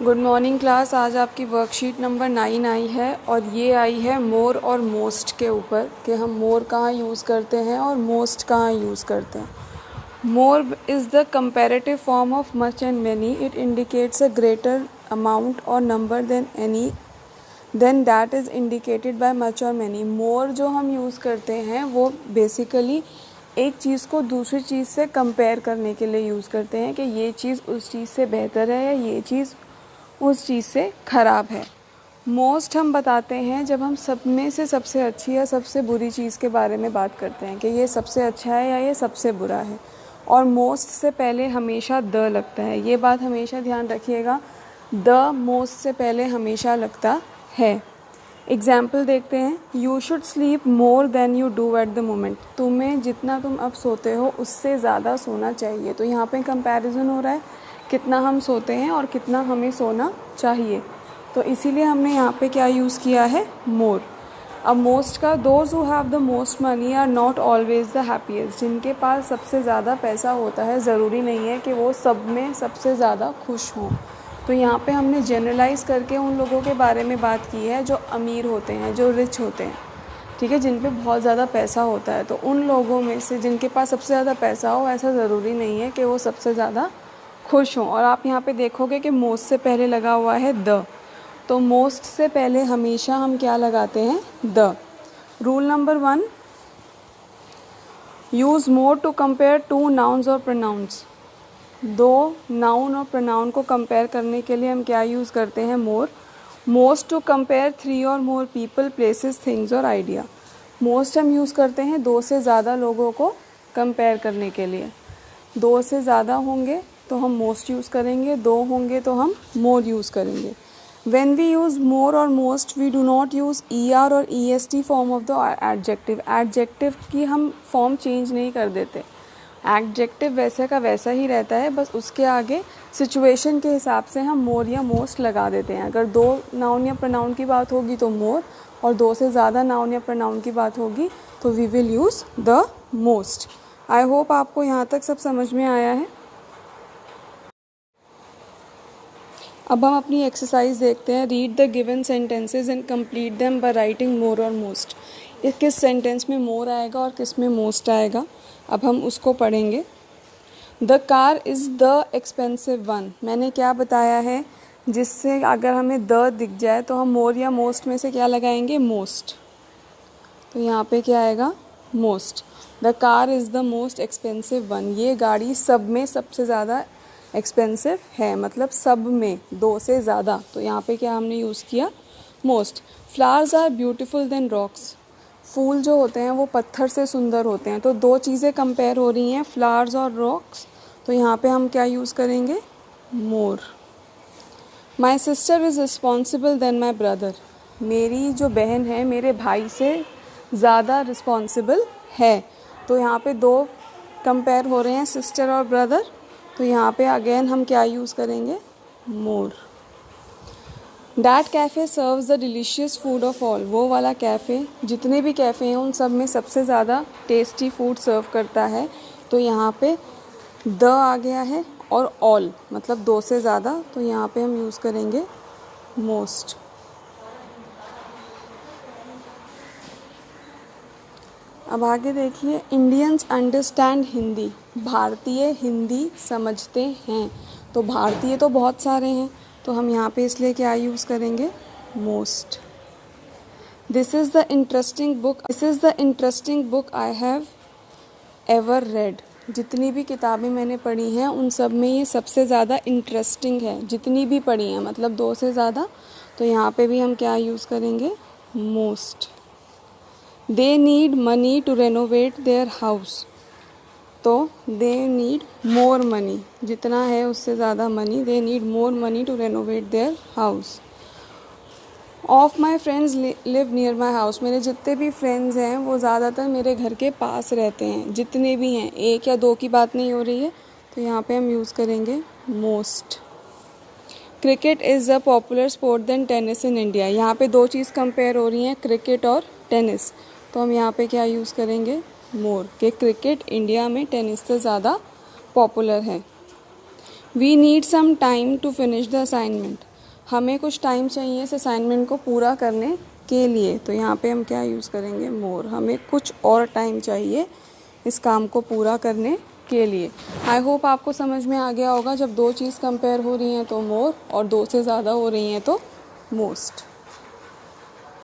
Good morning class. आज आपकी worksheet number 9 आई है और ये आई है मोर और मोस्ट के ऊपर कि हम मोर कहाँ यूज़ करते हैं और मोस्ट कहाँ यूज़ करते हैं। More is the comparative form of much and many. It indicates a greater amount और number than that is indicated by much और मैनी. मोर जो हम यूज़ करते हैं वो बेसिकली एक चीज़ को दूसरी चीज़ से कंपेयर करने के लिए यूज़ करते हैं कि ये चीज़ उस चीज़ से बेहतर है या ये चीज़ उस चीज़ से ख़राब है. मोस्ट हम बताते हैं जब हम सब में से सबसे अच्छी या सबसे बुरी चीज़ के बारे में बात करते हैं कि ये सबसे अच्छा है या ये सबसे बुरा है. और मोस्ट से पहले हमेशा द लगता है. ये बात हमेशा ध्यान रखिएगा, द मोस्ट से पहले हमेशा लगता है. एग्जाम्पल देखते हैं. You should sleep more than you do at the moment. तुम्हें जितना तुम अब सोते हो उससे ज़्यादा सोना चाहिए. तो यहाँ पे कंपैरिजन हो रहा है कितना हम सोते हैं और कितना हमें सोना चाहिए. तो इसीलिए हमने यहाँ पे क्या यूज़ किया है, मोर. अब मोस्ट का, those who have the most money are not always the happiest. जिनके पास सबसे ज़्यादा पैसा होता है ज़रूरी नहीं है कि वो सब में सबसे ज़्यादा खुश हों. तो यहाँ पे हमने जनरलाइज करके उन लोगों के बारे में बात की है जो अमीर होते हैं, जो रिच होते हैं, ठीक है, जिन पे बहुत ज़्यादा पैसा होता है. तो उन लोगों में से जिनके पास सबसे ज़्यादा पैसा हो, ऐसा ज़रूरी नहीं है कि वो सबसे ज़्यादा खुश हों. और आप यहाँ पे देखोगे कि मोस्ट से पहले लगा हुआ है द. तो मोस्ट से पहले हमेशा हम क्या लगाते हैं, the. Rule number 1, use more to compare to nouns और प्रोनाउंस. दो नाउन और प्रोनाउन को कंपेयर करने के लिए हम क्या यूज़ करते हैं, मोर. मोस्ट टू कंपेयर 3 और मोर पीपल, प्लेसेस, थिंग्स और आइडिया. मोस्ट हम यूज़ करते हैं 2 से ज़्यादा लोगों को कंपेयर करने के लिए. 2 से ज़्यादा होंगे तो हम मोस्ट यूज़ करेंगे, 2 होंगे तो हम मोर यूज़ करेंगे. When we use more or most, we do not use ER और EST form of the adjective. Adjective की हम फॉर्म चेंज नहीं कर देते. एडजेक्टिव वैसे का वैसा ही रहता है, बस उसके आगे सिचुएशन के हिसाब से हम मोर या मोस्ट लगा देते हैं. अगर 2 नाउन या प्रोनाउन की बात होगी तो मोर, और 2 से ज़्यादा नाउन या प्रोनाउन की बात होगी तो we will use the most. I hope आपको यहाँ तक सब समझ में आया है. अब हम अपनी एक्सरसाइज देखते हैं. Read the given sentences and complete them by writing मोर और मोस्ट. किस सेंटेंस में मोर आएगा और किस में मोस्ट आएगा, अब हम उसको पढ़ेंगे. The car is the expensive one. मैंने क्या बताया है, जिससे अगर हमें द दिख जाए तो हम मोर या मोस्ट में से क्या लगाएंगे, मोस्ट. तो यहाँ पे क्या आएगा, most. The car is the most expensive one. ये गाड़ी सब में सबसे ज़्यादा एक्सपेंसिव है, मतलब सब में 2 से ज़्यादा. तो यहाँ पे क्या हमने यूज़ किया, most. Flowers are beautiful than rocks. फूल जो होते हैं वो पत्थर से सुंदर होते हैं. तो 2 चीज़ें कंपेयर हो रही हैं, फ्लावर्स और रॉक्स. तो यहाँ पे हम क्या यूज़ करेंगे, more. My sister is responsible than my brother. मेरी जो बहन है मेरे भाई से ज़्यादा रिस्पॉन्सिबल है. तो यहाँ पे 2 कंपेयर हो रहे हैं, सिस्टर और ब्रदर. तो यहाँ पे अगेन हम क्या यूज़ करेंगे, more. That cafe serves the delicious food of all. वो वाला कैफ़े, जितने भी कैफ़े हैं उन सब में सबसे ज़्यादा टेस्टी फूड सर्व करता है. तो यहाँ पे द आ गया है और ऑल मतलब 2 से ज़्यादा. तो यहाँ पे हम यूज़ करेंगे मोस्ट. अब आगे देखिए. Indians understand Hindi. भारतीय हिंदी समझते हैं. तो भारतीय तो बहुत सारे हैं, तो हम यहाँ पे इसलिए क्या यूज़ करेंगे, most. This is the interesting book I have ever read. जितनी भी किताबें मैंने पढ़ी हैं उन सब में ये सबसे ज़्यादा इंटरेस्टिंग है. जितनी भी पढ़ी हैं मतलब 2 से ज़्यादा. तो यहाँ पे भी हम क्या यूज़ करेंगे, most. They need money to renovate their house. तो दे नीड मोर मनी, जितना है उससे ज़्यादा money. They need more money to renovate their house. Of my friends live near my house. मेरे जितने भी फ्रेंड्स हैं वो ज़्यादातर मेरे घर के पास रहते हैं. जितने भी हैं, 1 या 2 की बात नहीं हो रही है. तो यहाँ पे हम यूज़ करेंगे most. Cricket is a popular sport then tennis in India. यहाँ पे 2 चीज़ कंपेयर हो रही हैं, क्रिकेट और टेनिस. तो हम यहाँ पे क्या यूज़ करेंगे, मोर. कि क्रिकेट इंडिया में टेनिस से ज़्यादा पॉपुलर है. We need some time to finish the assignment. हमें कुछ टाइम चाहिए इस असाइनमेंट को पूरा करने के लिए, तो यहाँ पे हम क्या यूज़ करेंगे, मोर। हमें कुछ और टाइम चाहिए इस काम को पूरा करने के लिए। आई होप आपको समझ में आ गया होगा, जब दो चीज़ कंपेयर हो रही हैं तो मोर और दो से ज़्यादा हो रही हैं तो मोस्ट।